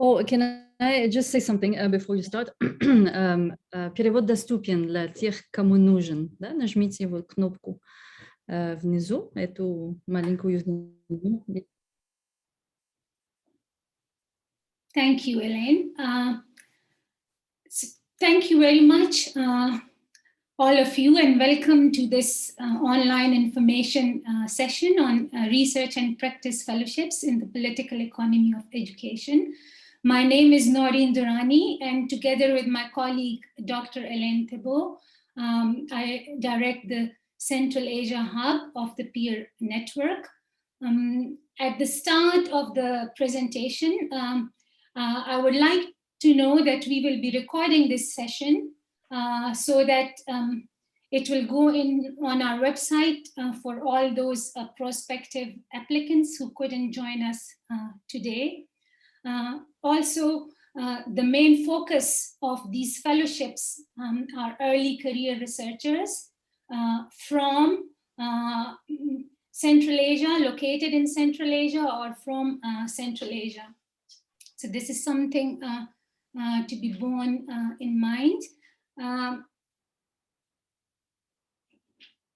Oh, can I just say something before you start? Перевод доступен для тех, кому нужен. Да? Нажмите вот кнопку внизу, эту маленькую внизу. Thank you, Elaine. Thank you very much, all of you, and welcome to this online information session on research and practice fellowships in the political economy of education. My name is Noreen Durrani, and together with my colleague, Dr. Elaine Thibault, I direct the Central Asia Hub of the Peer Network. At the start of the presentation, I would like to know that we will be recording this session so that it will go in on our website for all those prospective applicants who couldn't join us today. Also, the main focus of these fellowships are early career researchers from Central Asia, located in Central Asia, or from Central Asia. So this is something to be borne in mind.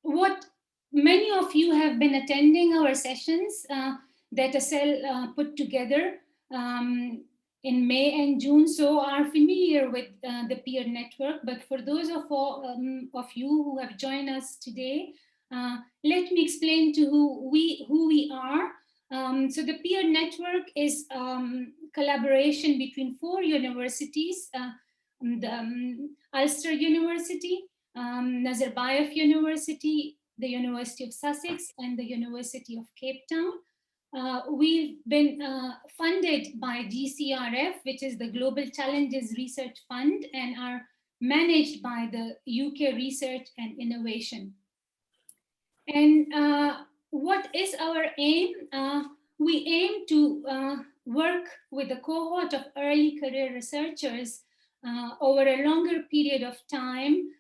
What many of you have been attending our sessions that ASEL put together in May and June, so are familiar with the peer network. But for those of you who have joined us today, let me explain to who we are. So the peer network is collaboration between 4 universities, the Ulster University, Nazarbayev University, the University of Sussex, and the University of Cape Town. We've been funded by GCRF, which is the Global Challenges Research Fund, and are managed by the UK Research and Innovation. And what is our aim? We aim to work with a cohort of early career researchers over a longer period of time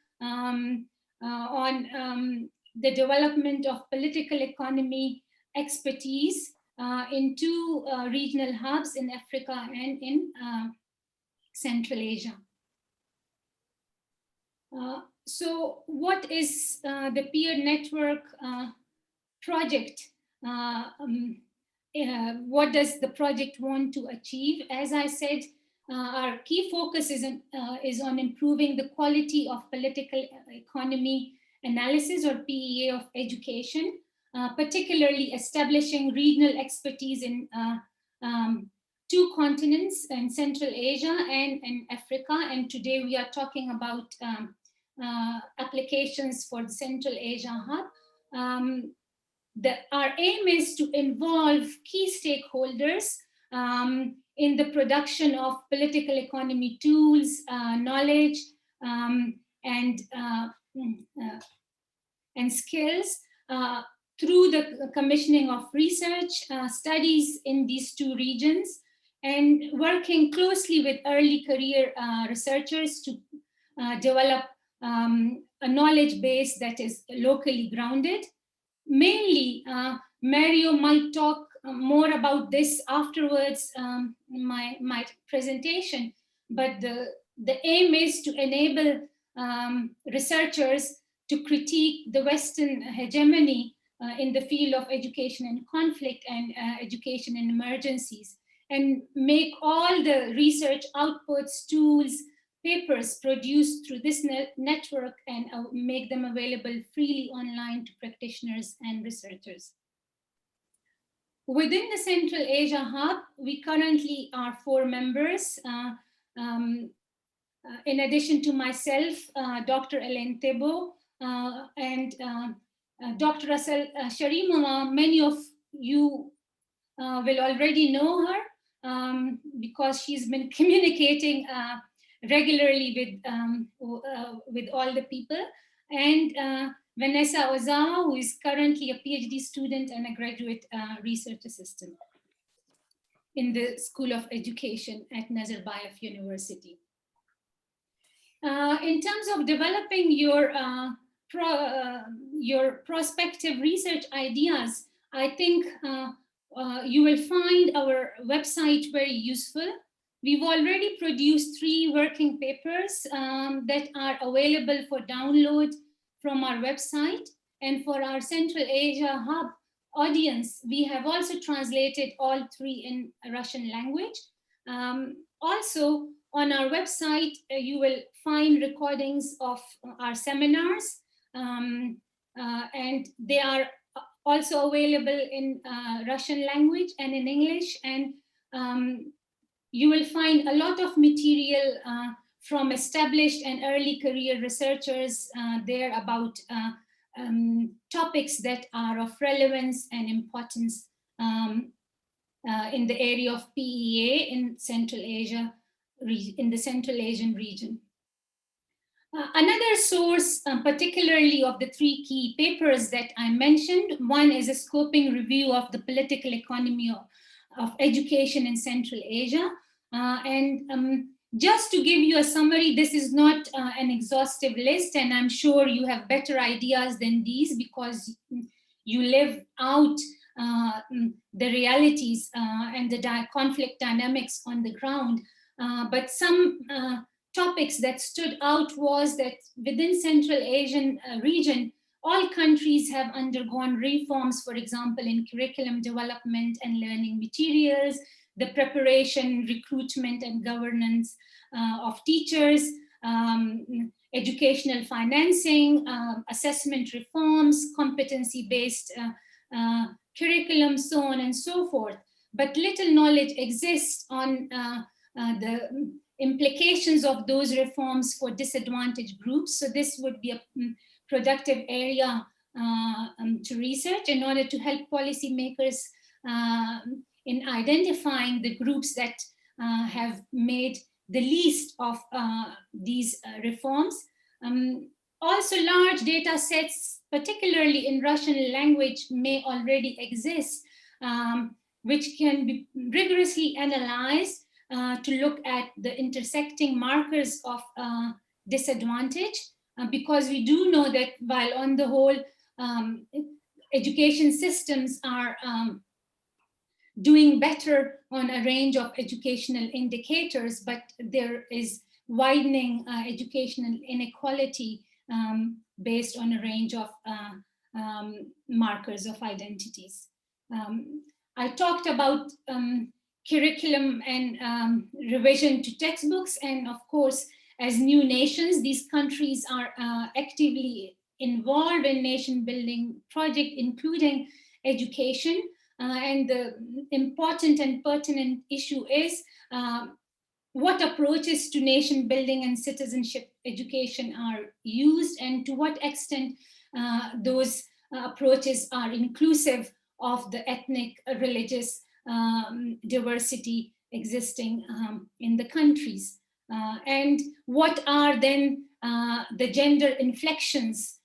on the development of political economy expertise in 2 regional hubs in Africa and in Central Asia. So what is the peer network project? What does the project want to achieve? As I said, our key focus is on improving the quality of political economy analysis, or PEA, of education, particularly establishing regional expertise in 2 continents, in Central Asia and in Africa. And today we are talking about applications for the Central Asia Hub. Our aim is to involve key stakeholders in the production of political economy tools, knowledge, and skills through the commissioning of research studies in these 2 regions, and working closely with early career researchers to develop a knowledge base that is locally grounded. Mainly, Mario might talk more about this afterwards, my presentation, but the aim is to enable researchers to critique the Western hegemony in the field of education and conflict and education and emergencies, and make all the research outputs, tools, papers produced through this network and make them available freely online to practitioners and researchers. Within the Central Asia Hub, we currently are 4 members. In addition to myself, Dr. Elaine Thibault, and Dr. Asel Sharimova. Many of you will already know her because she's been communicating regularly with all the people, and Vanessa Ozawa, who is currently a PhD student and a graduate research assistant in the School of Education at Nazarbayev University. In terms of developing your prospective research ideas, I think you will find our website very useful. We've already produced 3 working papers that are available for download from our website. And for our Central Asia Hub audience, we have also translated all 3 in Russian language. Also, on our website, you will find recordings of our seminars, and they are also available in Russian language and in English. And you will find a lot of material from established and early career researchers there about topics that are of relevance and importance in the area of PEA in Central Asia, in the Central Asian region. Another source, particularly of the 3 key papers that I mentioned, one is a scoping review of the political economy of education in Central Asia. Just to give you a summary, this is not an exhaustive list, and I'm sure you have better ideas than these because you live out the realities and the conflict dynamics on the ground. But some topics that stood out was that within Central Asian region, all countries have undergone reforms, for example, in curriculum development and learning materials, the preparation, recruitment, and governance of teachers, educational financing, assessment reforms, competency-based curriculum, so on and so forth. But little knowledge exists on the implications of those reforms for disadvantaged groups. So this would be a productive area to research in order to help policymakers in identifying the groups that have made the least of these reforms. Also, large data sets, particularly in Russian language, may already exist, which can be rigorously analyzed to look at the intersecting markers of disadvantage, because we do know that while on the whole, education systems are doing better on a range of educational indicators, but there is widening educational inequality based on a range of markers of identities. I talked about curriculum and revision to textbooks, and of course, as new nations, these countries are actively involved in nation building projects, including education. And the important and pertinent issue is what approaches to nation building and citizenship education are used, and to what extent those approaches are inclusive of the ethnic, religious diversity existing in the countries. And what are then the gender inflections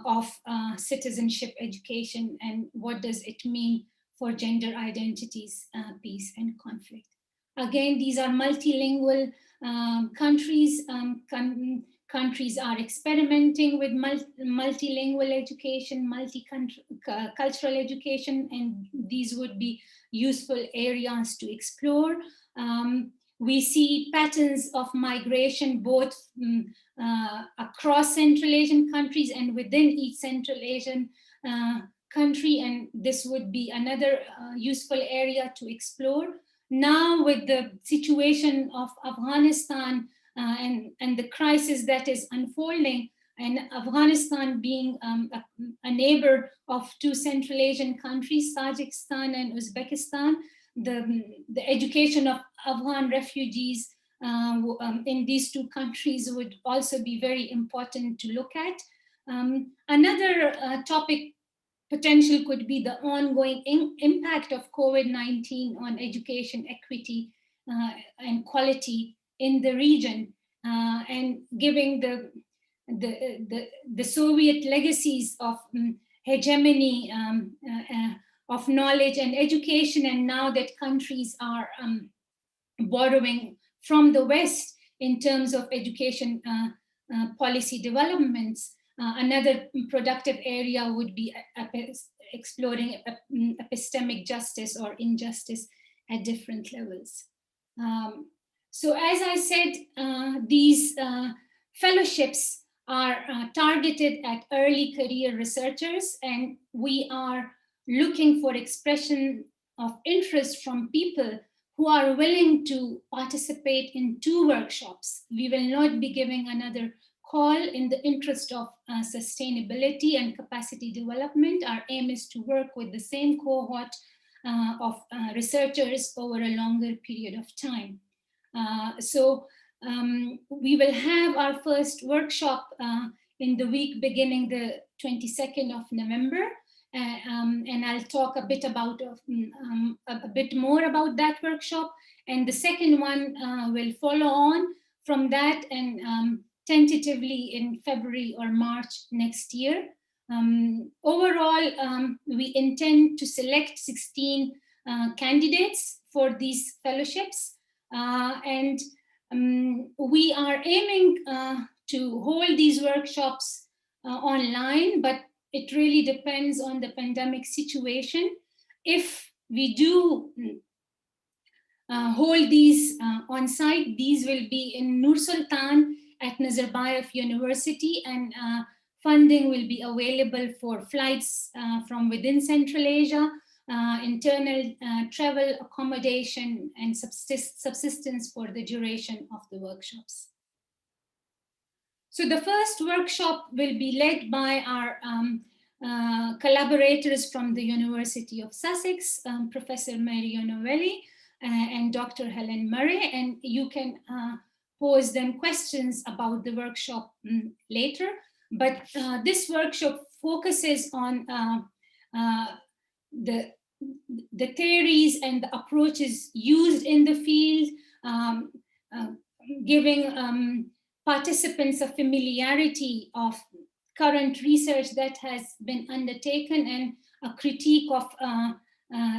of citizenship education, and what does it mean for gender identities, peace, and conflict? Again, these are multilingual countries. Countries are experimenting with multilingual education, multicultural education, and these would be useful areas to explore. We see patterns of migration both across Central Asian countries and within each Central Asian country, and this would be another useful area to explore. Now, with the situation of Afghanistan and the crisis that is unfolding, and Afghanistan being a neighbor of 2 Central Asian countries, Tajikistan and Uzbekistan, the education of Afghan refugees in these 2 countries would also be very important to look at. Another topic potential could be the ongoing impact of COVID-19 on education equity and quality in the region, and giving the Soviet legacies of hegemony of knowledge and education, and now that countries are borrowing from the West in terms of education policy developments. Another productive area would be exploring epistemic justice or injustice at different levels. So as I said, these fellowships are targeted at early career researchers, and we are looking for expression of interest from people who are willing to participate in 2 workshops. We will not be giving another call in the interest of sustainability and capacity development. Our aim is to work with the same cohort of researchers over a longer period of time. So we will have our first workshop in the week beginning the 22nd of November. And I'll talk a bit about a bit more about that workshop. And the second one will follow on from that, and tentatively in February or March next year. Overall, we intend to select 16 candidates for these fellowships, and we are aiming to hold these workshops online, but it really depends on the pandemic situation. If we do hold these on site, these will be in Nur Sultan at Nazarbayev University, and funding will be available for flights from within Central Asia, internal travel, accommodation, and subsistence for the duration of the workshops. So the first workshop will be led by our collaborators from the University of Sussex, Professor Mario Novelli and Dr. Helen Murray, and you can pose them questions about the workshop later. But this workshop focuses on the theories and the approaches used in the field, giving participants a familiarity of current research that has been undertaken and a critique of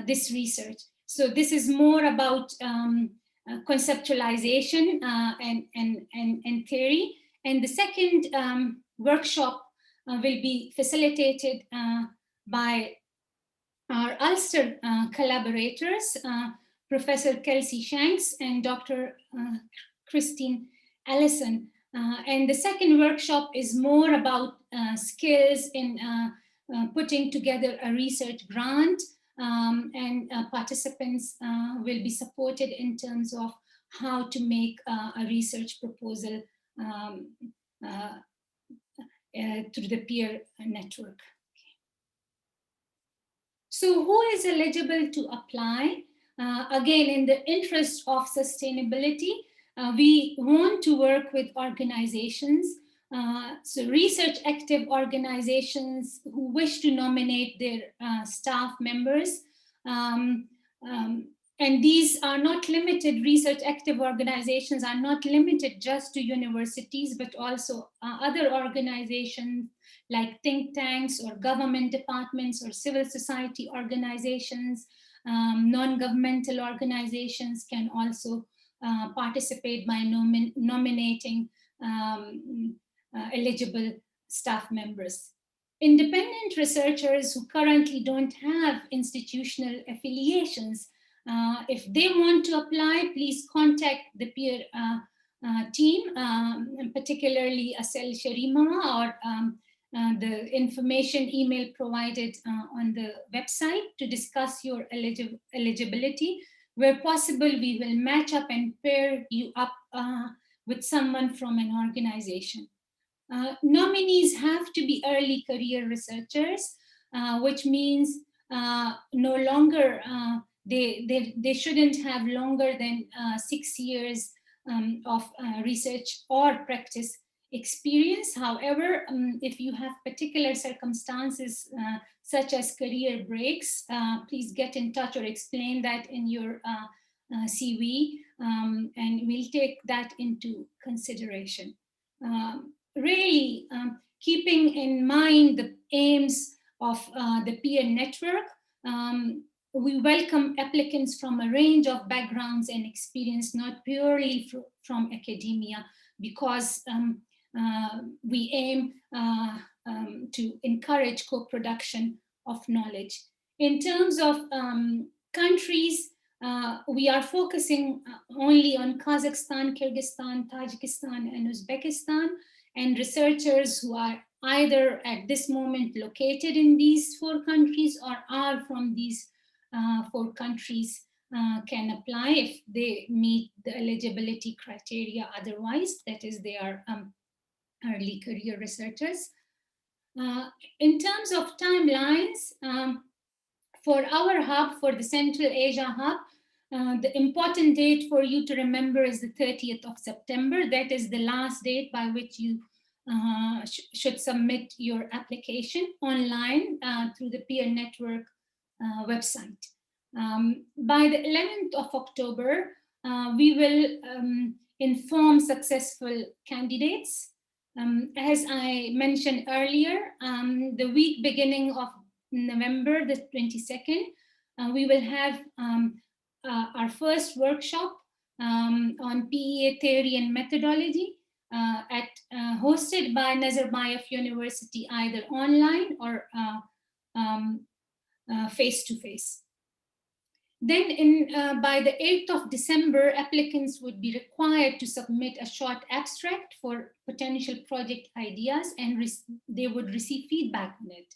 this research. So this is more about conceptualization and theory. And the second workshop will be facilitated by our Ulster collaborators, Professor Kelsey Shanks and Dr. Christine Allison. And the second workshop is more about skills in putting together a research grant, and participants will be supported in terms of how to make a research proposal through the peer network. So who is eligible to apply? Again, in the interest of sustainability, we want to work with organizations, so research active organizations who wish to nominate their staff members. And these are not limited, research active organizations are not limited just to universities, but also other organizations like think tanks or government departments or civil society organizations. Non-governmental organizations can also participate by nominating eligible staff members. Independent researchers who currently don't have institutional affiliations, if they want to apply, please contact the peer team, particularly Asel Sharima, or the information email provided on the website to discuss your eligibility. Where possible, we will match up and pair you up with someone from an organization. Nominees have to be early career researchers, which means no longer, they shouldn't have longer than 6 years of research or practice experience. However, if you have particular circumstances such as career breaks, please get in touch or explain that in your CV, and we'll take that into consideration. Really keeping in mind the aims of the peer network, we welcome applicants from a range of backgrounds and experience, not purely from academia, because we aim to encourage co-production of knowledge. In terms of countries, We are focusing only on Kazakhstan, Kyrgyzstan, Tajikistan, and Uzbekistan, and researchers who are either at this moment located in these 4 countries or are from these 4 countries can apply if they meet the eligibility criteria otherwise, that is, they are early career researchers. In terms of timelines, for our hub, for the Central Asia hub, the important date for you to remember is the 30th of September. That is the last date by which you should submit your application online through the peer network website. By the 11th of October, we will inform successful candidates. As I mentioned earlier, the week beginning of November the 22nd, we will have our first workshop on PEA theory and methodology hosted by Nazarbayev University, either online or face-to-face. Then by the 8th of December, applicants would be required to submit a short abstract for potential project ideas, and they would receive feedback on it.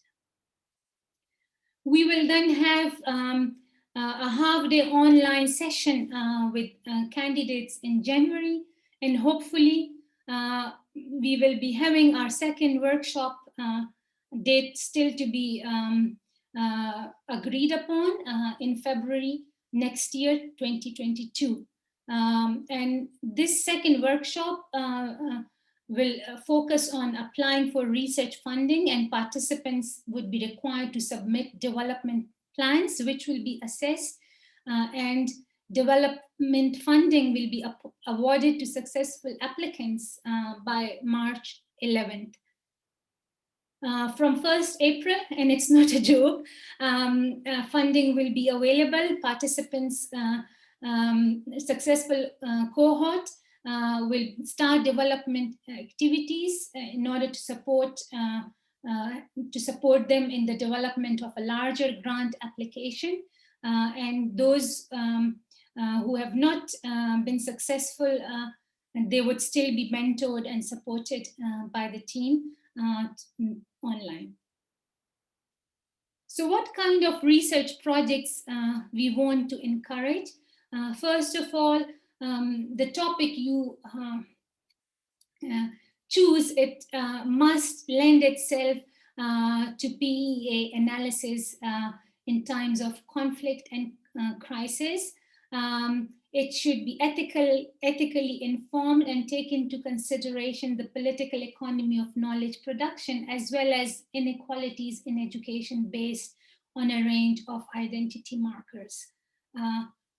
We will then have a half-day online session with candidates in January, and hopefully we will be having our second workshop date still to be agreed upon in February next year, 2022. And this second workshop will focus on applying for research funding, and participants would be required to submit development plans, which will be assessed, and development funding will be awarded to successful applicants by March 11th. From 1st April, and it's not a joke, funding will be available. Participants, successful cohort will start development activities in order to support them in the development of a larger grant application. And those who have not been successful, they would still be mentored and supported by the team online. So what kind of research projects we want to encourage? First of all, the topic you choose, it must lend itself to PEA analysis in times of conflict and crisis. It should be ethically informed and take into consideration the political economy of knowledge production, as well as inequalities in education based on a range of identity markers.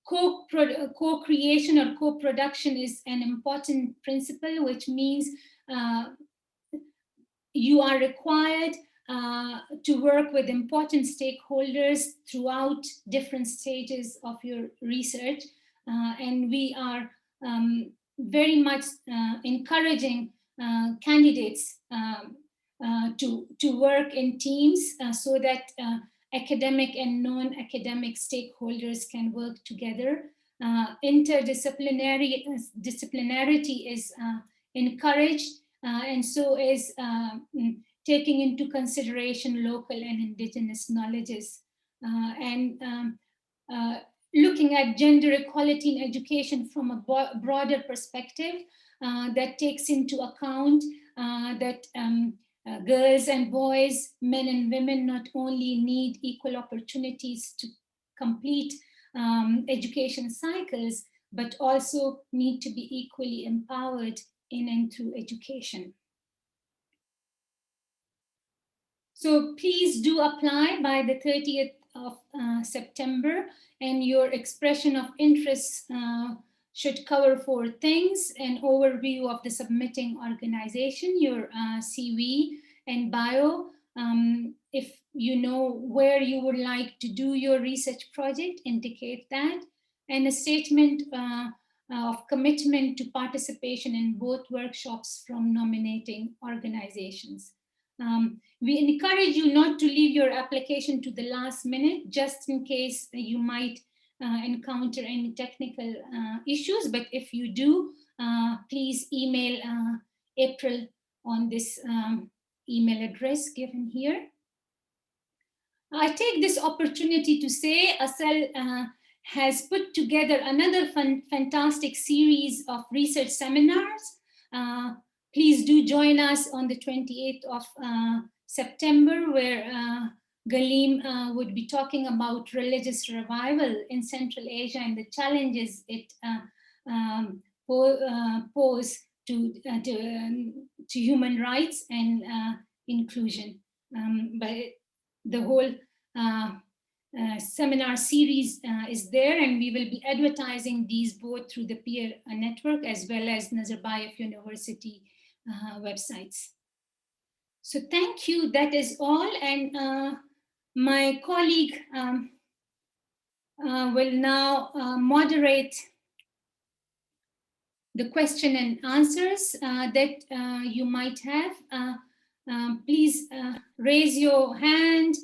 Co-creation or co-production is an important principle, which means you are required to work with important stakeholders throughout different stages of your research. And we are very much encouraging candidates to work in teams so that academic and non-academic stakeholders can work together. Disciplinarity is encouraged, and so is taking into consideration local and indigenous knowledges. Looking at gender equality in education from a broader perspective that takes into account that girls and boys, men and women not only need equal opportunities to complete education cycles, but also need to be equally empowered in and through education. So please do apply by the 30th of September, and your expression of interest should cover 4 things: an overview of the submitting organization, your CV and bio, if you know where you would like to do your research project, indicate that, and a statement of commitment to participation in both workshops from nominating organizations. We encourage you not to leave your application to the last minute, just in case you might encounter any technical issues, but if you do, please email April on this email address given here. I take this opportunity to say ASEL has put together another fantastic series of research seminars. Please do join us on the 28th of September, where Galeem would be talking about religious revival in Central Asia and the challenges it pose to human rights and inclusion. But the whole seminar series is there, and we will be advertising these both through the peer network as well as Nazarbayev University websites. So thank you, that is all. And my colleague will now moderate the question and answers that you might have. Please raise your hand,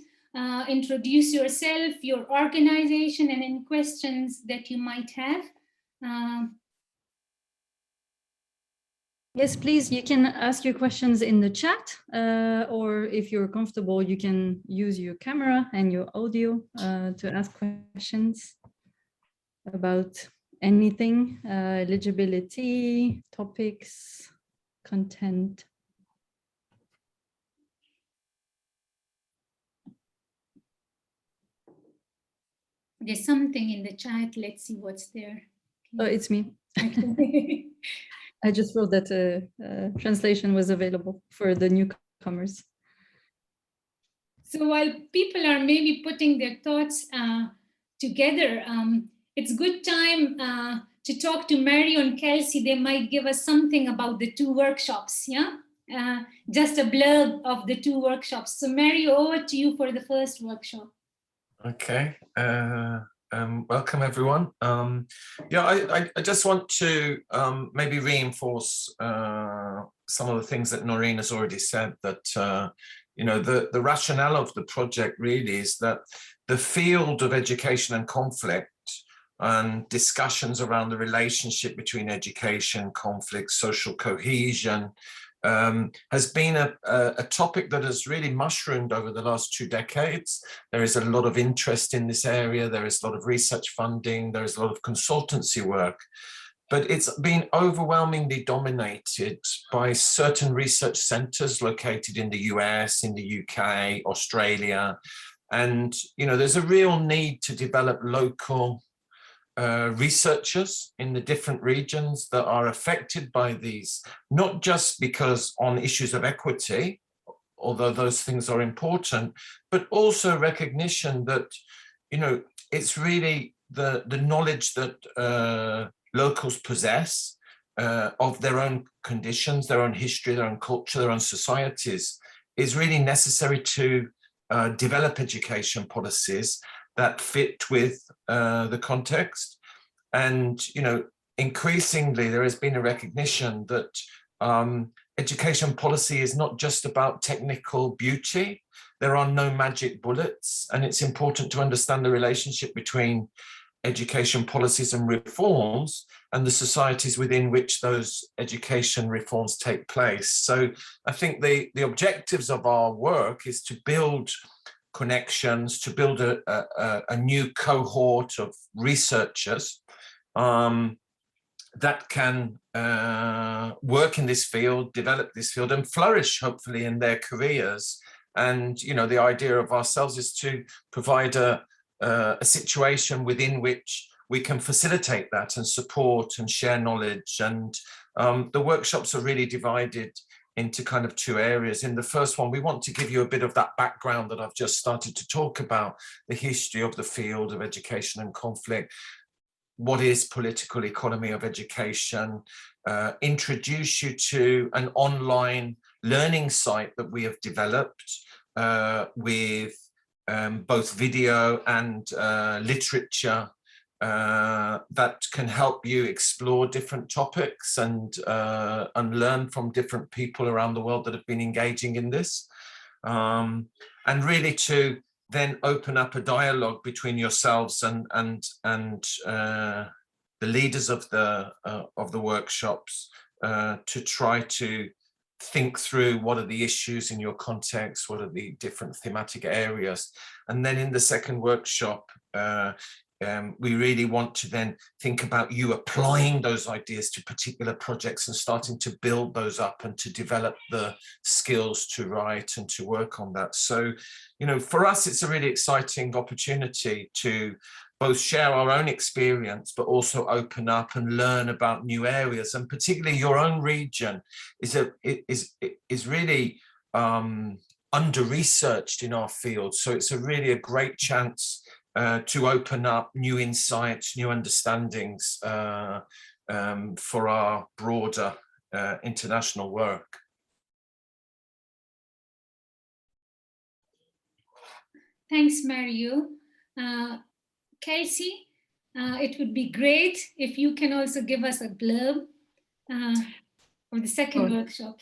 introduce yourself, your organization, and any questions that you might have. Yes, please, you can ask your questions in the chat, or if you're comfortable, you can use your camera and your audio to ask questions about anything, eligibility, topics, content. There's something in the chat. Let's see what's there. Oh, it's me. Okay. I just wrote that translation was available for the newcomers. So while people are maybe putting their thoughts together, it's good time to talk to Mario and Kelsey. They might give us something about the two workshops, yeah? Just a blurb of the two workshops. So Mario, over to you for the first workshop. Okay. Welcome everyone. Yeah, I just want to maybe reinforce some of the things that Noreen has already said, that you know, the rationale of the project really is that the field of education and conflict and discussions around the relationship between education, conflict, social cohesion has been a topic that has really mushroomed over the last 2 decades. There is a lot of interest in this area. There is a lot of research funding. There is a lot of consultancy work, but it's been overwhelmingly dominated by certain research centers located in the US, in the UK, Australia. And, you know, there's a real need to develop local researchers in the different regions that are affected by these, not just because on issues of equity, although those things are important, but also recognition that, you know, it's really the knowledge that locals possess of their own conditions, their own history, their own culture, their own societies, is really necessary to develop education policies that fit with the context. And, you know, increasingly there has been a recognition that education policy is not just about technical beauty. There are no magic bullets, and it's important to understand the relationship between education policies and reforms and the societies within which those education reforms take place. So I think the objectives of our work is to build connections, to build a new cohort of researchers that can work in this field, develop this field, and flourish, hopefully, in their careers. And, you know, the idea of ourselves is to provide a situation within which we can facilitate that and support and share knowledge. And the workshops are really divided into kind of 2 areas. In the first one, we want to give you a bit of that background that I've just started to talk about, the history of the field of education and conflict. What is political economy of education? Introduce you to an online learning site that we have developed with both video and literature that can help you explore different topics and learn from different people around the world that have been engaging in this, and really to then open up a dialogue between yourselves and the leaders of the workshops to try to think through what are the issues in your context, what are the different thematic areas. And then in the second workshop, we really want to then think about you applying those ideas to particular projects and starting to build those up and to develop the skills to write and to work on that. So, you know, for us, it's a really exciting opportunity to both share our own experience, but also open up and learn about new areas. And particularly your own region is really under-researched in our field. So it's really a great chance to open up new insights, new understandings for our broader international work. Thanks, Mario. Kelsey, it would be great if you can also give us a blurb of the second workshop.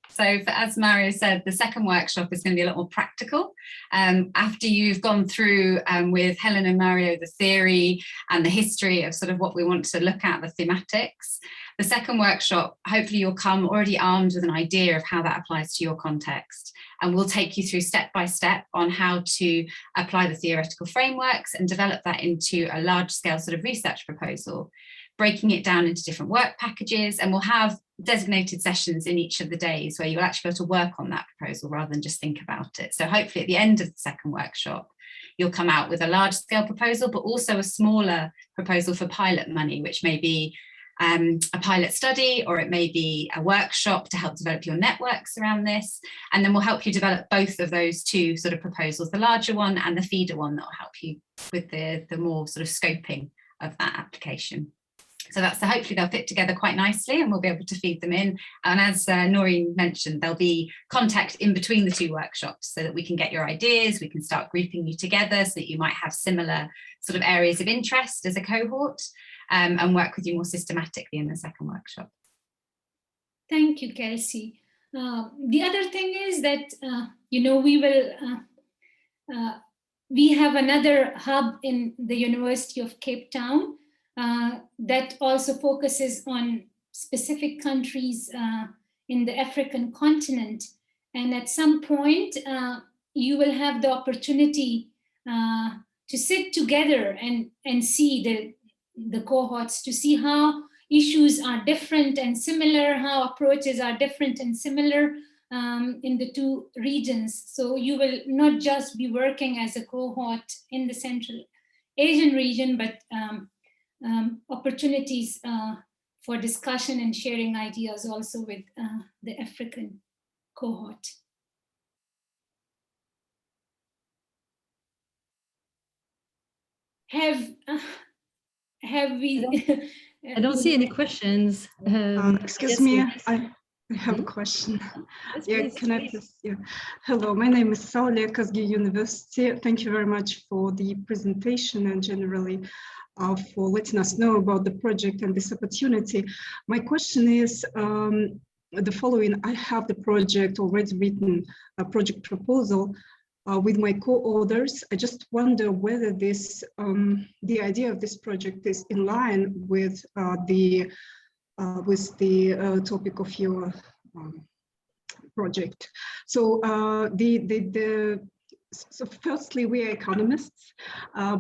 So as Mario said, the second workshop is going to be a lot more practical. After you've gone through with Helen and Mario the theory and the history of sort of what we want to look at, the thematics, the second workshop, hopefully you'll come already armed with an idea of how that applies to your context. And we'll take you through step by step on how to apply the theoretical frameworks and develop that into a large scale sort of research proposal, breaking it down into different work packages. And we'll have designated sessions in each of the days where you'll actually be able to work on that proposal rather than just think about it. So hopefully at the end of the second workshop, you'll come out with a large scale proposal, but also a smaller proposal for pilot money, which may be a pilot study, or it may be a workshop to help develop your networks around this. And then we'll help you develop both of those two sort of proposals, the larger one and the feeder one, that will help you with the more sort of scoping of that application. So hopefully they'll fit together quite nicely and we'll be able to feed them in. And as Noreen mentioned, there'll be contact in between the two workshops so that we can get your ideas, we can start grouping you together so that you might have similar sort of areas of interest as a cohort, and work with you more systematically in the second workshop. Thank you, Kelsey. The other thing is that, we have another hub in the University of Cape Town that also focuses on specific countries in the African continent. And at some point, you will have the opportunity to sit together and see the cohorts, to see how issues are different and similar, how approaches are different and similar in the two regions. So you will not just be working as a cohort in the Central Asian region, but opportunities for discussion and sharing ideas also with the African cohort. Have we? I don't see any questions. Excuse me, I have a question. Yes, Yeah, please. can I please? Yeah. Hello, my name is Saulia, Kazgi University. Thank you very much for the presentation and generally for letting us know about the project and this opportunity. My question is the following. I have the project already written, a project proposal with my co-authors. I just wonder whether this, the idea of this project is in line with the topic of your project. So so firstly, we are economists,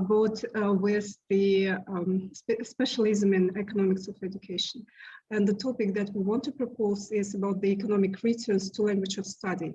both with the specialism in economics of education. And the topic that we want to propose is about the economic returns to language of study.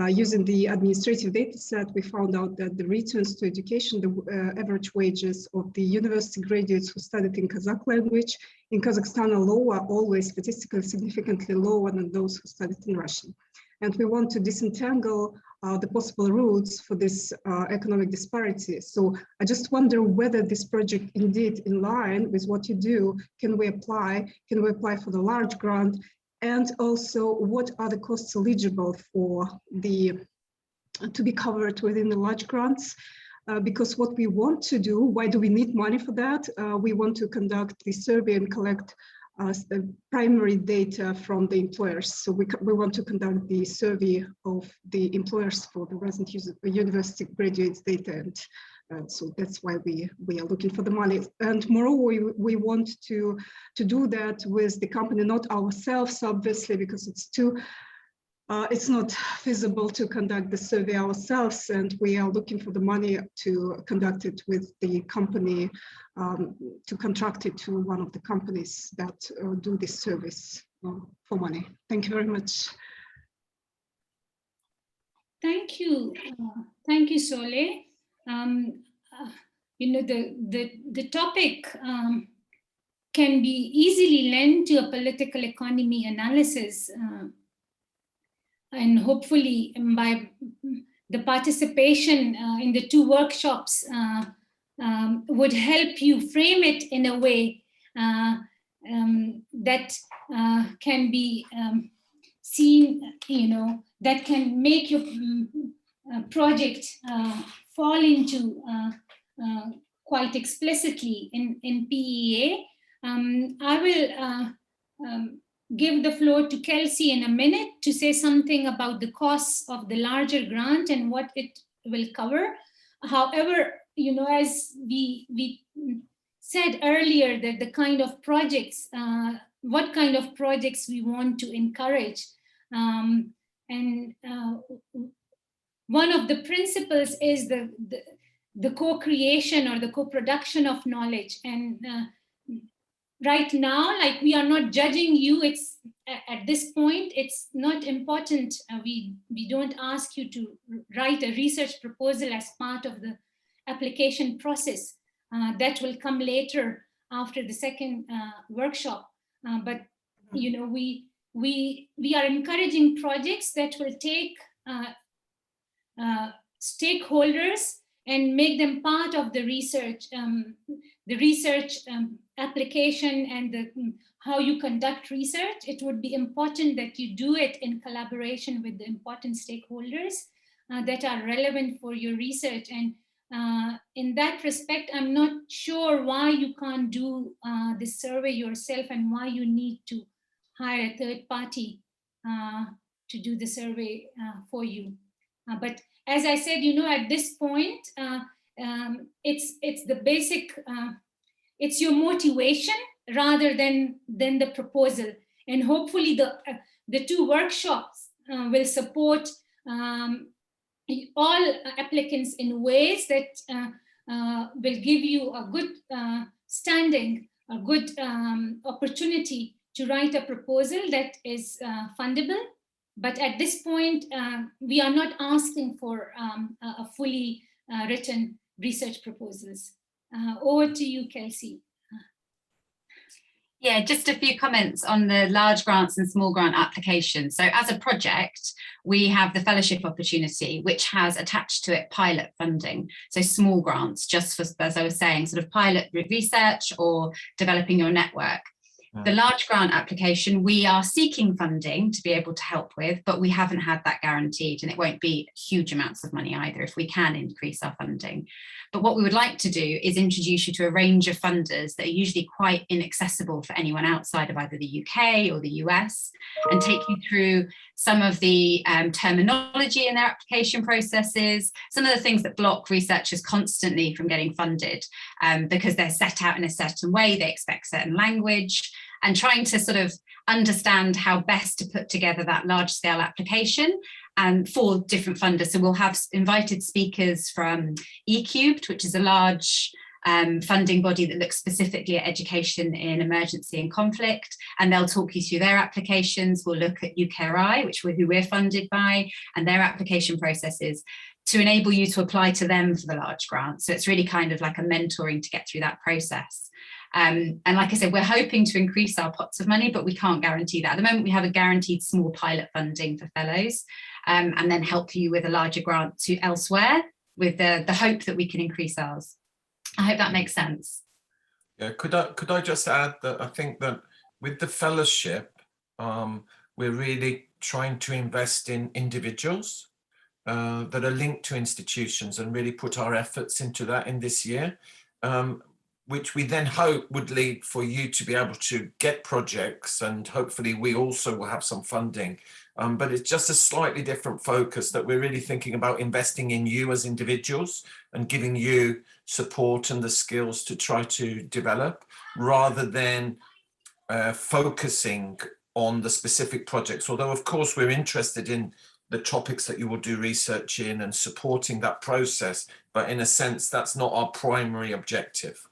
Using the administrative data set, we found out that the returns to education, the average wages of the university graduates who studied in Kazakh language in Kazakhstan are lower, always statistically significantly lower than those who studied in Russian. And we want to disentangle the possible routes for this economic disparity. So I just wonder whether this project indeed in line with what you do, can we apply for the large grant? And also, what are the costs eligible for to be covered within the large grants? Because what we want to do, why do we need money for that? We want to conduct the survey and collect primary data from the employers. So we want to conduct the survey of the employers for the resident university graduates data, and so that's why we are looking for the money. And moreover, we want to do that with the company, not ourselves, obviously, because it's not feasible to conduct the survey ourselves, and we are looking for the money to conduct it with the company, to contract it to one of the companies that do this service for money. Thank you very much. Thank you, Sole. You know, the topic can be easily lent to a political economy analysis. And hopefully by the participation in the 2 workshops would help you frame it in a way that can be seen, you know, that can make your project fall into quite explicitly in PEA. I will give the floor to Kelsey in a minute to say something about the costs of the larger grant and what it will cover. However, you know, as we said earlier, that the kind of projects, what kind of projects we want to encourage. And one of the principles is the co-creation or the co-production of knowledge. And right now, like, we are not judging you. It's at this point, it's not important. We don't ask you to write a research proposal as part of the application process. That will come later after the second workshop. But you know, we are encouraging projects that will take stakeholders and make them part of the research application and how you conduct research. It would be important that you do it in collaboration with the important stakeholders that are relevant for your research. And in that respect, I'm not sure why you can't do this survey yourself and why you need to hire a third party to do the survey for you. But as I said, you know, at this point, it's the basic, it's your motivation rather than the proposal. And hopefully the 2 workshops will support all applicants in ways that will give you a good standing, a good opportunity to write a proposal that is fundable. But at this point, we are not asking for a fully written research proposals. Over to you, Kelsey. Yeah, just a few comments on the large grants and small grant applications. So as a project, we have the fellowship opportunity, which has attached to it pilot funding. So small grants, just for, as I was saying, sort of pilot research or developing your network. The large grant application, we are seeking funding to be able to help with, but we haven't had that guaranteed, and it won't be huge amounts of money either if we can increase our funding. But what we would like to do is introduce you to a range of funders that are usually quite inaccessible for anyone outside of either the UK or the US, and take you through some of the terminology in their application processes, some of the things that block researchers constantly from getting funded because they're set out in a certain way, they expect certain language, and trying to sort of understand how best to put together that large scale application for different funders. So we'll have invited speakers from eCubed, which is a large funding body that looks specifically at education in emergency and conflict, and they'll talk you through their applications. We'll look at UKRI, who we're funded by, and their application processes to enable you to apply to them for the large grant. So it's really kind of like a mentoring to get through that process. And like I said, we're hoping to increase our pots of money, but we can't guarantee that. At the moment, we have a guaranteed small pilot funding for fellows, and then help you with a larger grant to elsewhere with the hope that we can increase ours. I hope that makes sense. Yeah, could I just add that I think that with the fellowship, we're really trying to invest in individuals that are linked to institutions and really put our efforts into that in this year. which we then hope would lead for you to be able to get projects, and hopefully we also will have some funding. But it's just a slightly different focus, that we're really thinking about investing in you as individuals and giving you support and the skills to try to develop, rather than focusing on the specific projects. Although of course we're interested in the topics that you will do research in and supporting that process, but in a sense that's not our primary objective.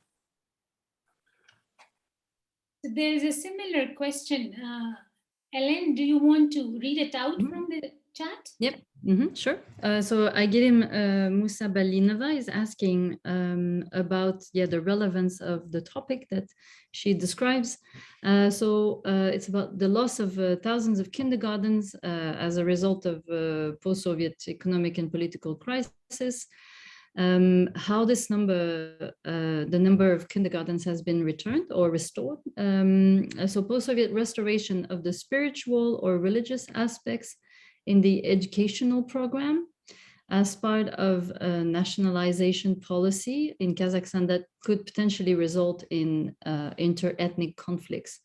There is a similar question. Ellen, do you want to read it out from the chat? Yep, sure. So Agirim Musa Balinova is asking about the relevance of the topic that she describes. So it's about the loss of thousands of kindergartens as a result of post-Soviet economic and political crisis. How this number, the number of kindergartens has been returned or restored. So post-Soviet restoration of the spiritual or religious aspects in the educational program as part of a nationalization policy in Kazakhstan that could potentially result in inter-ethnic conflicts.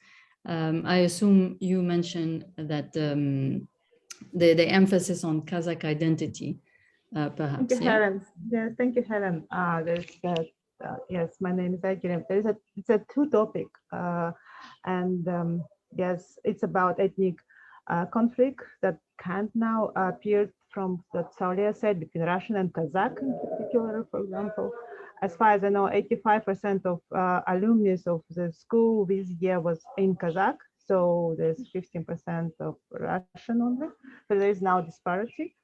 I assume you mentioned that the emphasis on Kazakh identity. Perhaps. Thank you, Helen. Yes, thank you, Helen. Yes, my name is Agirim. It's a two topic, and yes, it's about ethnic conflict that can't now appear from what Saulia said between Russian and Kazakh in particular. For example, as far as I know, 85% of alumni of the school this year was in Kazakh. So there's 15% of Russian only. So there is now disparity.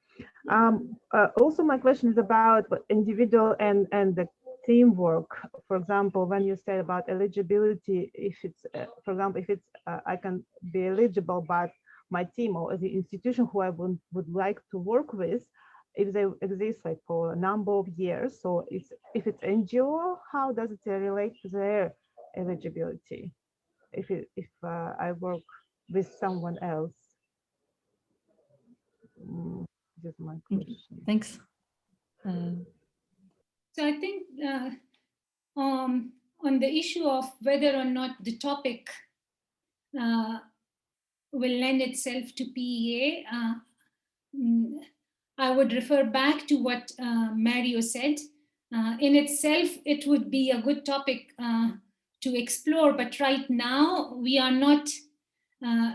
Also, my question is about individual and the teamwork. For example, when you say about eligibility, if it's, for example, if it's, I can be eligible, but my team or the institution who I would like to work with, if they exist like for a number of years, so if it's NGO, how does it relate to their eligibility? If I work with someone else. This is my question. Thanks. So I think on the issue of whether or not the topic will lend itself to PEA, I would refer back to what Mario said. In itself, it would be a good topic to explore, but right now we are not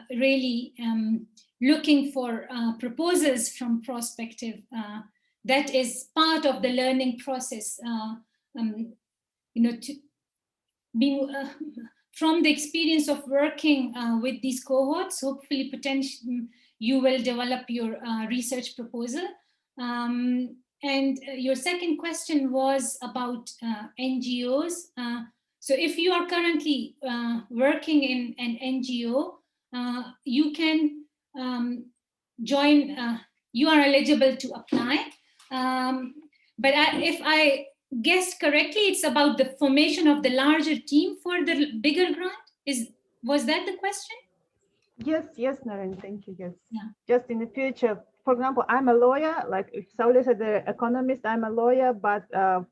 really looking for proposals from prospective. That is part of the learning process. To be from the experience of working with these cohorts, hopefully, potentially, you will develop your research proposal. And your second question was about NGOs. So if you are currently working in an NGO, you can join, you are eligible to apply. But if I guessed correctly, it's about the formation of the larger team for the bigger grant. Was that the question? Yes, Naren, thank you. Yes. Yeah. Just in the future, for example, I'm a lawyer, like if Sauli said the economist, I'm a lawyer, but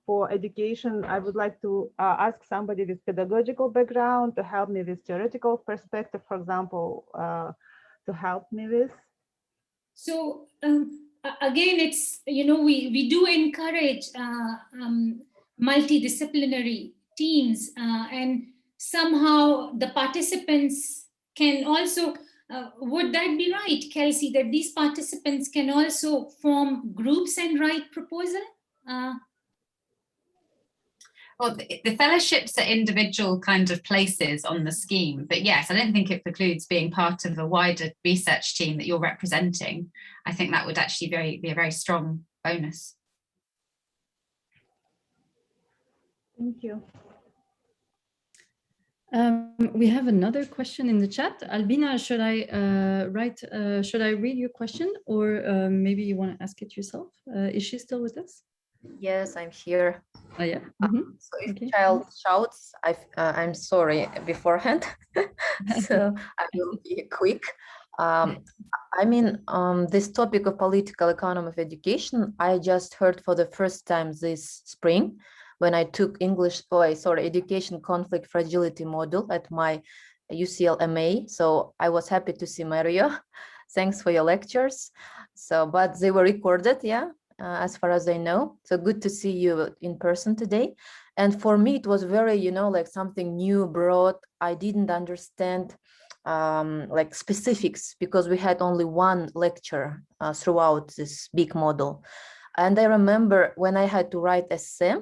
for education, I would like to ask somebody with pedagogical background to help me with theoretical perspective, for example, to help me with. So again, it's, we do encourage multidisciplinary teams, and somehow the participants can also, would that be right, Kelsey, that these participants can also form groups and write proposal? Well, the fellowships are individual kind of places on the scheme, but yes, I don't think it precludes being part of a wider research team that you're representing. I think that would actually be a very strong bonus. Thank you. We have another question in the chat. Albina, should I read your question, or maybe you want to ask it yourself? Is she still with us? Yes, I'm here. Oh, yeah. So if child shouts, I'm sorry beforehand. So I will be quick. I mean, this topic of political economy of education, I just heard for the first time this spring, when I took education conflict fragility module at my UCL MA. So I was happy to see Mario. Thanks for your lectures. So, but they were recorded, yeah, as far as I know. So good to see you in person today. And for me, it was very, like something new, broad. I didn't understand like specifics because we had only one lecture throughout this big model. And I remember when I had to write essay,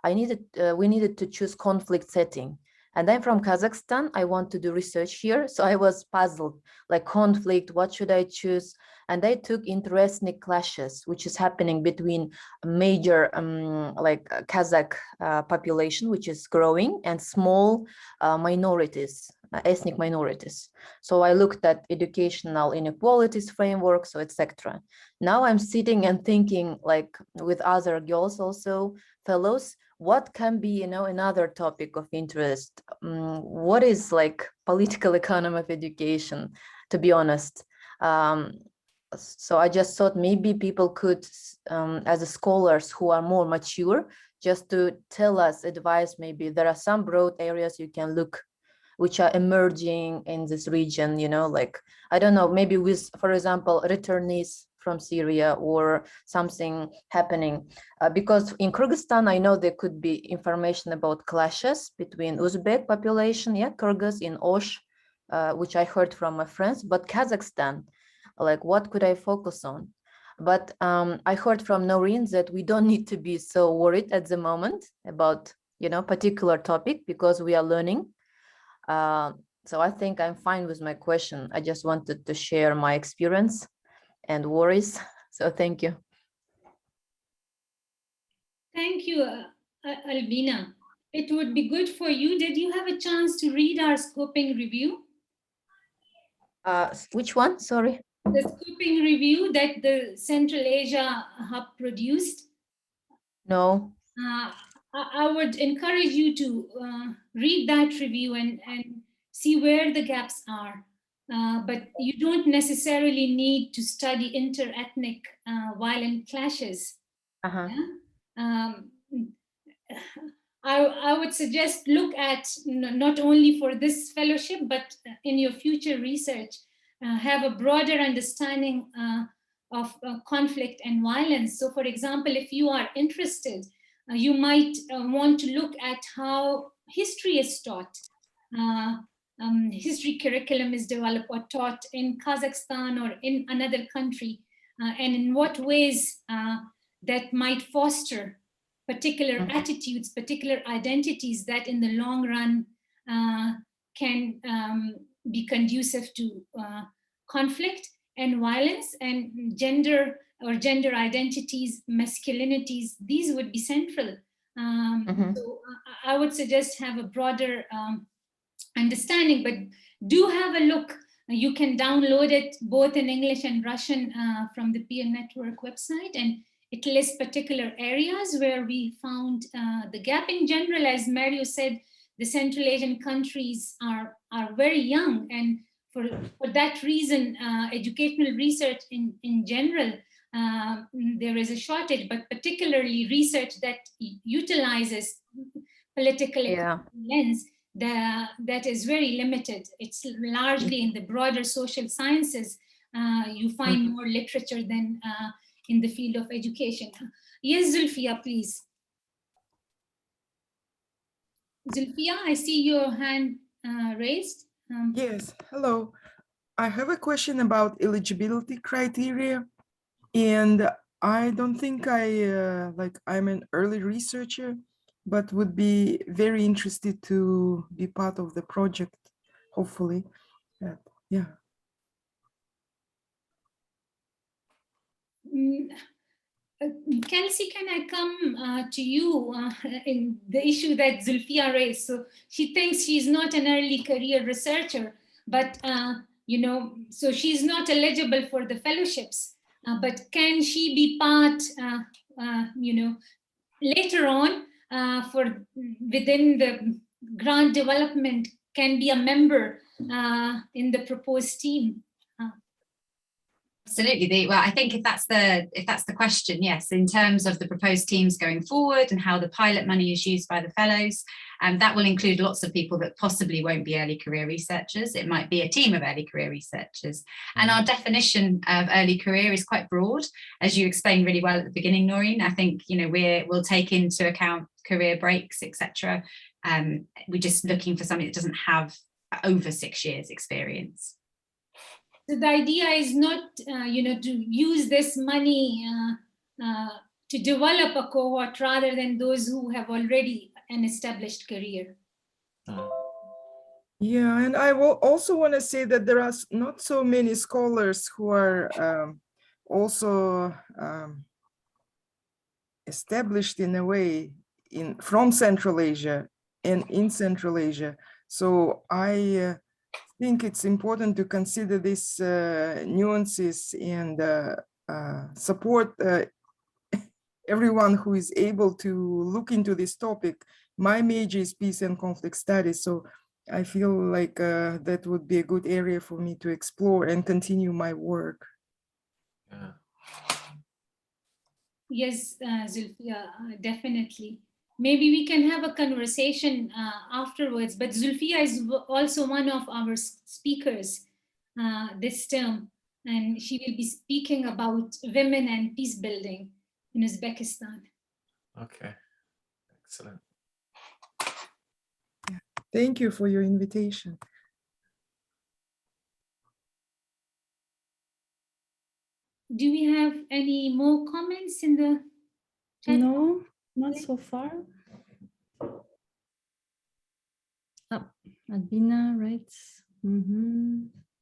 we needed to choose conflict setting. And I'm from Kazakhstan. I want to do research here. So I was puzzled, like conflict, what should I choose? And I took interethnic clashes, which is happening between a major Kazakh population, which is growing, and small minorities, ethnic minorities. So I looked at educational inequalities framework, so etc. Now I'm sitting and thinking, like with other girls also, fellows, what can be, another topic of interest? What is like political economy of education, to be honest? So I just thought maybe people could, as scholars who are more mature, just to tell us, advise, maybe there are some broad areas you can look, which are emerging in this region, like, I don't know, maybe with, for example, returnees from Syria or something happening. Because in Kyrgyzstan, I know there could be information about clashes between Uzbek population, Kyrgyz in Osh, which I heard from my friends, but Kazakhstan, like what could I focus on? But I heard from Noreen that we don't need to be so worried at the moment about, particular topic because we are learning. So I think I'm fine with my question. I just wanted to share my experience and worries. So thank you. Thank you, Albina. It would be good for you. Did you have a chance to read our scoping review? Which one? Sorry. The scoping review that the Central Asia Hub produced. No. I would encourage you to read that review and see where the gaps are. But you don't necessarily need to study inter-ethnic violent clashes. Yeah? I would suggest look at, not only for this fellowship, but in your future research, have a broader understanding of conflict and violence. So for example, if you are interested, you might want to look at how history is taught. History curriculum is developed or taught in Kazakhstan or in another country, and in what ways that might foster particular attitudes, particular identities that in the long run can be conducive to conflict and violence, and gender or gender identities, masculinities, these would be central. So I would suggest have a broader understanding, but do have a look. You can download it both in English and Russian from the Peer Network website, and it lists particular areas where we found the gap. In general, as Mario said, the Central Asian countries are very young, and for that reason, educational research in general, there is a shortage, but particularly research that utilizes political lens, that is very limited. It's largely in the broader social sciences. You find more literature than in the field of education. Yes, Zulfia, please. Zulfia, I see your hand raised. Yes, hello. I have a question about eligibility criteria, and I don't think I'm an early researcher, but would be very interested to be part of the project, hopefully. Yeah. Kelsey, can I come to you in the issue that Zulfia raised? So she thinks she's not an early career researcher, but so she's not eligible for the fellowships. But can she be part, later on for within the grant development? Can be a member in the proposed team? Absolutely. Well, I think if that's the question, yes, in terms of the proposed teams going forward and how the pilot money is used by the fellows, that will include lots of people that possibly won't be early career researchers. It might be a team of early career researchers. And our definition of early career is quite broad, as you explained really well at the beginning, Noreen. I think, you know, we'll take into account career breaks, etc. We're just looking for somebody that doesn't have over 6 years experience. So the idea is not, you know, to use this money to develop a cohort rather than those who have already an established career. Yeah, and I will also want to say that there are not so many scholars who are also established in a way from Central Asia and in Central Asia. So I think it's important to consider these nuances and support everyone who is able to look into this topic. My major is peace and conflict studies, so I feel like that would be a good area for me to explore and continue my work. Yeah. Yes, Zulfia, definitely. Maybe we can have a conversation afterwards, but Zulfia is also one of our speakers this term, and she will be speaking about women and peace building in Uzbekistan. Okay, excellent. Yeah. Thank you for your invitation. Do we have any more comments in the chat? No, not so far. Oh, Albina writes.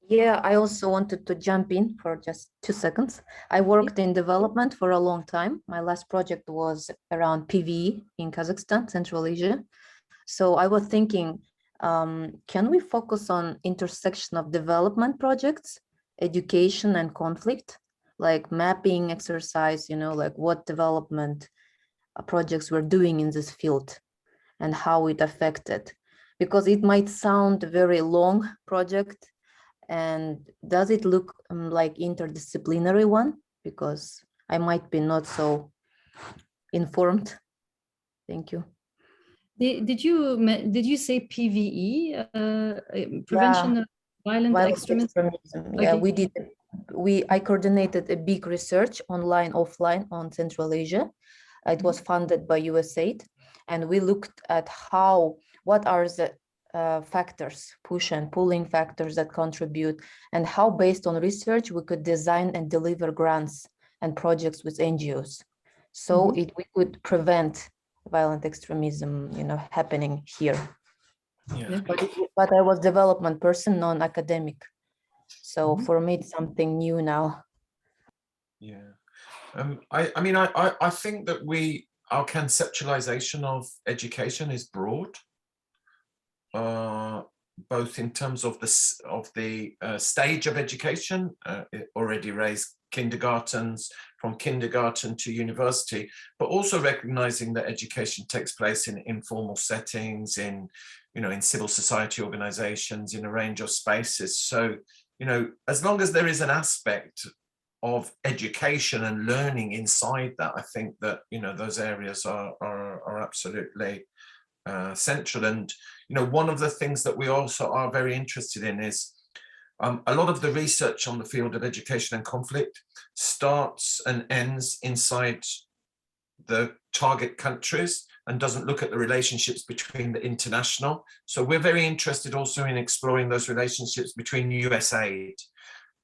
Yeah, I also wanted to jump in for just 2 seconds. I worked in development for a long time. My last project was around PVE in Kazakhstan, Central Asia. So I was thinking, can we focus on intersection of development projects, education and conflict, like mapping exercise, you know, like what development projects we're doing in this field and how it affected, because it might sound a very long project. And does it look like interdisciplinary one? Because I might be not so informed. Thank you. Did you say PVE, prevention of violent extremism? Yeah, Okay. I coordinated a big research online, offline on Central Asia. It was funded by USAID, and we looked at what are the factors, push and pulling factors that contribute, and how based on research we could design and deliver grants and projects with NGOs. So we could prevent violent extremism, you know, happening here. Yeah. But I was development person, non-academic. So for me, it's something new now. Yeah. I mean, I think that our conceptualization of education is broad, both in terms of the stage of education. It already raised kindergartens, from kindergarten to university, but also recognizing that education takes place in informal settings, in civil society organizations, in a range of spaces. So, you know, as long as there is an aspect of education and learning inside that, I think that, you know, those areas are absolutely central. And, you know, one of the things that we also are very interested in is a lot of the research on the field of education and conflict starts and ends inside the target countries and doesn't look at the relationships between the international. So we're very interested also in exploring those relationships between USAID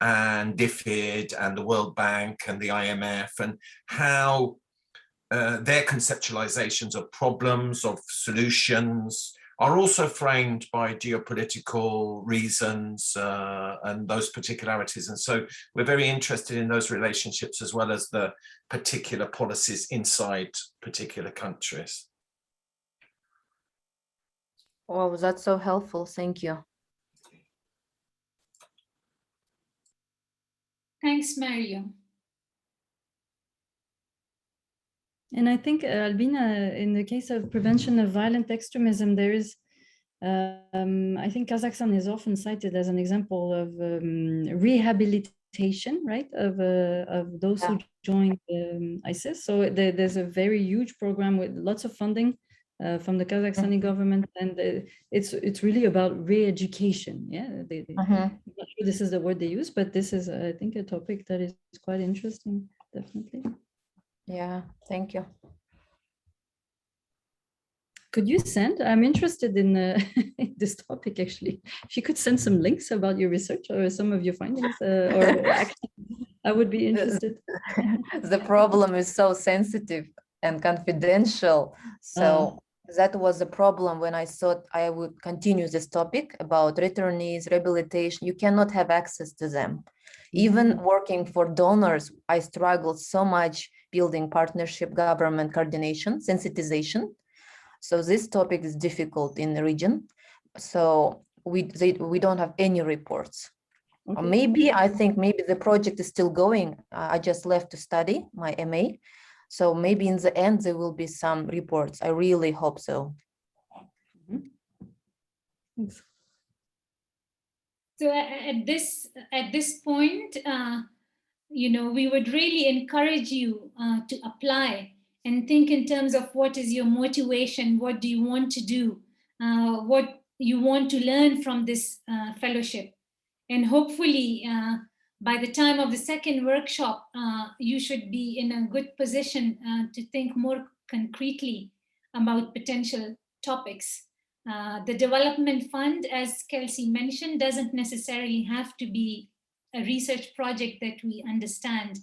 and DFID and the World Bank and the IMF, and how their conceptualizations of problems, of solutions, are also framed by geopolitical reasons and those particularities. And so we're very interested in those relationships as well as the particular policies inside particular countries. Oh, that's so helpful. Thank you. Thanks, Mario. And I think, Albina, in the case of prevention of violent extremism, there is, I think Kazakhstan is often cited as an example of rehabilitation deportation, right, of those who joined ISIS. So there's a very huge program with lots of funding from the Kazakhstani government, and it's really about re-education. Yeah, I'm not sure this is the word they use, but this is, I think, a topic that is quite interesting, definitely. Yeah, thank you. Could you send, I'm interested in this topic actually, if you could send some links about your research or some of your findings, or actually, I would be interested. The problem is so sensitive and confidential. So that was the problem when I thought I would continue this topic about returnees, rehabilitation. You cannot have access to them. Even working for donors, I struggled so much building partnership, government coordination, sensitization. So this topic is difficult in the region. So we don't have any reports. Okay. Maybe, I think maybe the project is still going. I just left to study my MA. So maybe in the end, there will be some reports. I really hope so. Thanks. So at this point, you know, we would really encourage you to apply and think in terms of what is your motivation, what do you want to do, what you want to learn from this fellowship. And hopefully, by the time of the second workshop, you should be in a good position to think more concretely about potential topics. The development fund, as Kelsey mentioned, doesn't necessarily have to be a research project that we understand.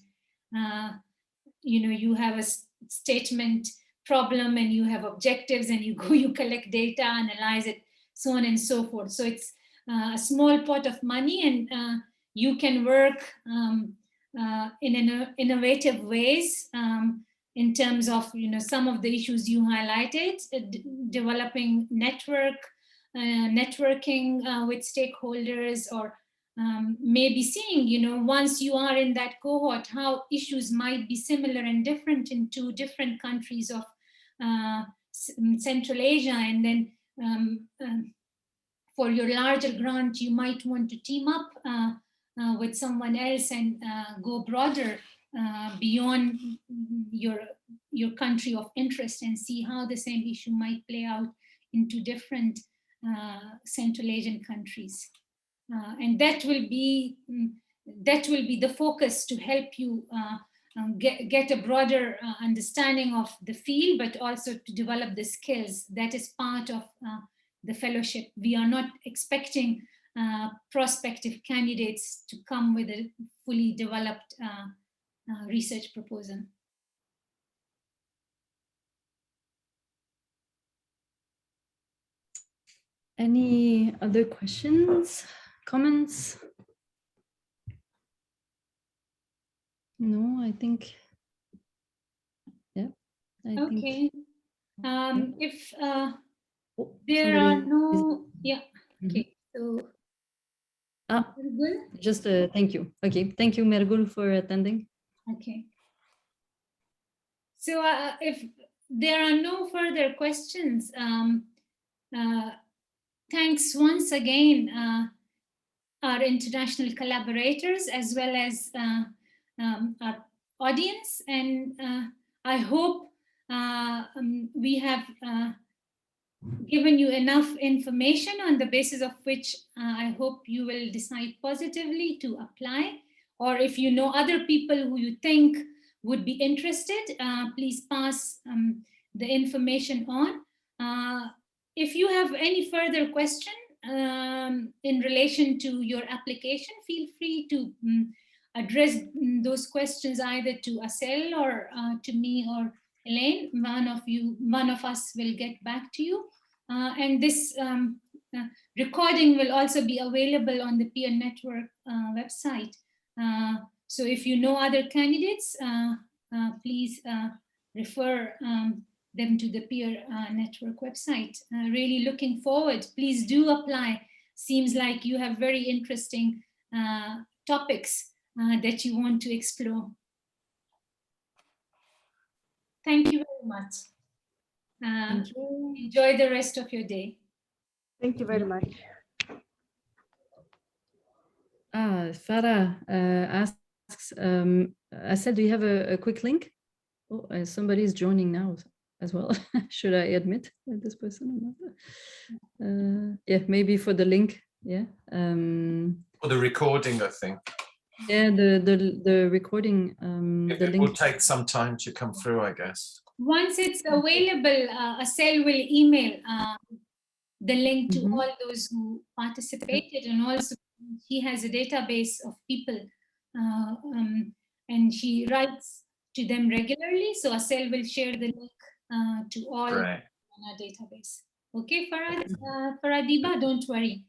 You know, you have a statement problem and you have objectives and you go, you collect data, analyze it, so on and so forth. So it's a small pot of money, and you can work in innovative ways in terms of, you know, some of the issues you highlighted, developing networking with stakeholders, or maybe seeing, you know, once you are in that cohort, how issues might be similar and different in two different countries of Central Asia, and then for your larger grant, you might want to team up with someone else and go broader beyond your country of interest, and see how the same issue might play out into different Central Asian countries. And that will be the focus to help you get a broader understanding of the field, but also to develop the skills. That is part of the fellowship. We are not expecting prospective candidates to come with a fully developed research proposal. Any other questions, comments? No, I think, yeah. Okay. Think, if there are no, yeah. Okay. So. Just thank you. Okay, thank you, Mergul, for attending. Okay. So if there are no further questions, thanks once again our international collaborators, as well as our audience, and I hope we have given you enough information on the basis of which I hope you will decide positively to apply. Or if you know other people who you think would be interested, please pass the information on. If you have any further question in relation to your application, feel free to address those questions either to Asel or to me or Elaine. One of us will get back to you. And this recording will also be available on the Peer Network website. So if you know other candidates, please refer them to the Peer Network website. Really looking forward. Please do apply. Seems like you have very interesting topics that you want to explore. Thank you very much. Thank you. Enjoy the rest of your day. Thank you very much. Farah asks, Asel, do you have a quick link? Oh, somebody is joining now as well. Should I admit this person or not? Yeah, maybe for the link. Yeah. For the recording, I think. Yeah, the recording. The It link will take some time to come through, I guess. Once it's available, Asel will email the link to all those who participated, and also she has a database of people, and she writes to them regularly. So Asel will share the link to all on our database. Okay, Faradiba, don't worry.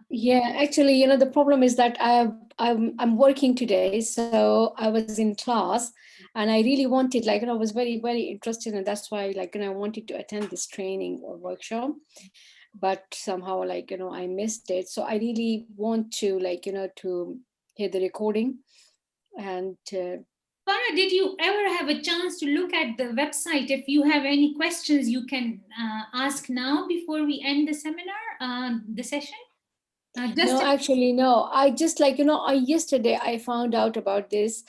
Yeah, actually, you know, the problem is that I'm working today, so I was in class, and I really wanted, like, you know, I was very, very interested, and that's why, like, you know, I wanted to attend this training or workshop, but somehow, like, you know, I missed it. So I really want to, like, you know, to hear the recording. And Farah, did you ever have a chance to look at the website? If you have any questions, you can ask now before we end the seminar, the session. No, actually, no. I just, like, you know, yesterday I found out about this,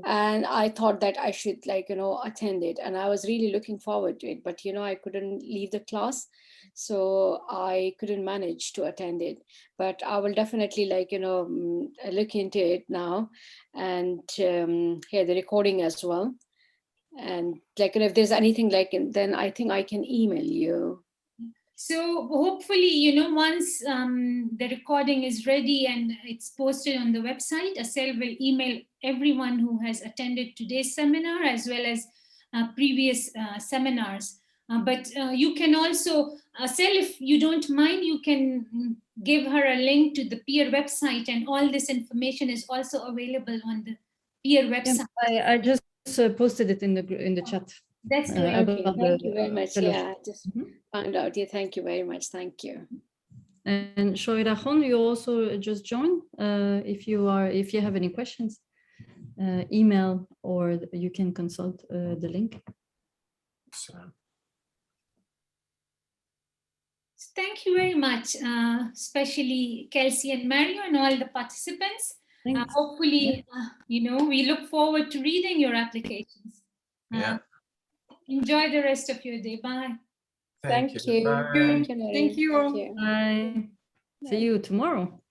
and I thought that I should, like, you know, attend it. And I was really looking forward to it, but, you know, I couldn't leave the class, so I couldn't manage to attend it. But I will definitely, like, you know, look into it now and hear the recording as well. And, like, you know, if there's anything, like, then I think I can email you. So hopefully, you know, once the recording is ready and it's posted on the website, Asel will email everyone who has attended today's seminar as well as previous seminars. But you can also, Asel, if you don't mind, you can give her a link to the peer website, and all this information is also available on the peer website. Yeah, I just posted it in the chat. That's great. Okay, thank you very much. Yeah, just found out. Yeah, thank you very much. Thank you. And Shoirahon, you also just join. If you have any questions, email, or you can consult the link. Thank you very much, especially Kelsey and Mario and all the participants. Hopefully, you know, we look forward to reading your applications. Yeah. Enjoy the rest of your day. Bye. Thank you. Bye. Thank you. Thank you. Bye. See you tomorrow.